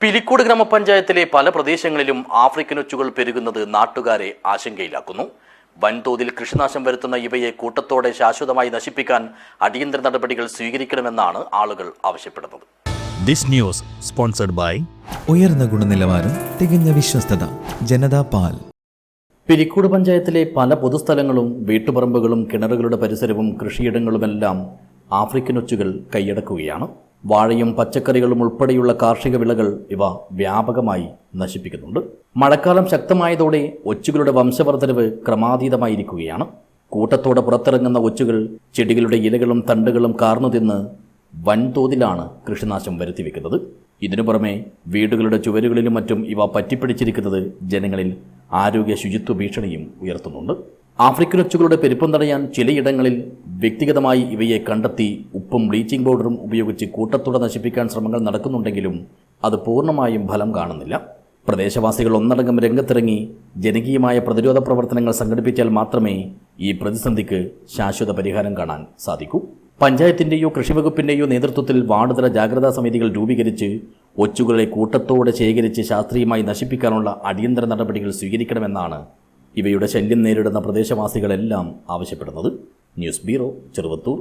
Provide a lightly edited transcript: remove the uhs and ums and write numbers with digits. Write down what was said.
പിലിക്കോട് ഗ്രാമപഞ്ചായത്തിലെ പല പ്രദേശങ്ങളിലും ആഫ്രിക്കൻ ഒച്ചുകൾ പെരുകുന്നത് നാട്ടുകാരെ ആശങ്കയിലാക്കുന്നു. വൻതോതിൽ കൃഷിനാശം വരുത്തുന്ന ഇവയെ കൂട്ടത്തോടെ ശാശ്വതമായി നശിപ്പിക്കാൻ അടിയന്തര നടപടികൾ സ്വീകരിക്കണമെന്നാണ് ആളുകൾ ആവശ്യപ്പെടുന്നത്. ദിസ് ന്യൂസ് സ്പോൺസർഡ് ബൈ ഉയർന്ന ഗുണനിലവാരം, തികഞ്ഞ വിശ്വസ്തത, ജനതാ പാൽ. പിലിക്കോട് പഞ്ചായത്തിലെ പല പൊതുസ്ഥലങ്ങളും വീട്ടുപറമ്പുകളും കിണറുകളുടെ പരിസരവും കൃഷിയിടങ്ങളുമെല്ലാം ആഫ്രിക്കൻ ഒച്ചുകൾ കൈയടക്കുകയാണ്. വാഴയും പച്ചക്കറികളും ഉൾപ്പെടെയുള്ള കാർഷിക വിളകൾ ഇവ വ്യാപകമായി നശിപ്പിക്കുന്നുണ്ട്. മഴക്കാലം ശക്തമായതോടെ ഒച്ചുകളുടെ വംശവർദ്ധനവ് ക്രമാതീതമായിരിക്കുകയാണ്. കൂട്ടത്തോടെ പുറത്തിറങ്ങുന്ന ഒച്ചുകൾ ചെടികളുടെ ഇലകളും തണ്ടുകളും കാർന്നു തിന്ന് വൻതോതിലാണ് കൃഷിനാശം വരുത്തിവെക്കുന്നത്. ഇതിനു പുറമെ വീടുകളുടെ ചുവരുകളിലും മറ്റും ഇവ പറ്റിപ്പിടിച്ചിരിക്കുന്നത് ജനങ്ങളിൽ ആരോഗ്യ ശുചിത്വ ഭീഷണിയും ഉയർത്തുന്നുണ്ട്. ആഫ്രിക്കൻ ഒച്ചുകളുടെ പെരുപ്പം തടയാൻ ചിലയിടങ്ങളിൽ വ്യക്തിഗതമായി ഇവയെ കണ്ടെത്തി ഉപ്പും ബ്ലീച്ചിംഗ് പൗഡറും ഉപയോഗിച്ച് കൂട്ടത്തോടെ നശിപ്പിക്കാൻ ശ്രമങ്ങൾ നടക്കുന്നുണ്ടെങ്കിലും അത് പൂർണ്ണമായും ഫലം കാണുന്നില്ല. പ്രദേശവാസികൾ ഒന്നടങ്കം രംഗത്തിറങ്ങി ജനകീയമായ പ്രതിരോധ പ്രവർത്തനങ്ങൾ സംഘടിപ്പിച്ചാൽ മാത്രമേ ഈ പ്രതിസന്ധിക്ക് ശാശ്വത പരിഹാരം കാണാൻ സാധിക്കൂ. പഞ്ചായത്തിൻ്റെയോ കൃഷിവകുപ്പിൻ്റെയോ നേതൃത്വത്തിൽ വാർഡുതല ജാഗ്രതാ സമിതികൾ രൂപീകരിച്ച് ഒച്ചുകളെ കൂട്ടത്തോടെ ശേഖരിച്ച് ശാസ്ത്രീയമായി നശിപ്പിക്കാനുള്ള അടിയന്തര നടപടികൾ സ്വീകരിക്കണമെന്നാണ് ഇവയുടെ ശല്യം നേരിടുന്ന പ്രദേശവാസികളെല്ലാം ആവശ്യപ്പെടുന്നത്. News bureau, Cheruvathur.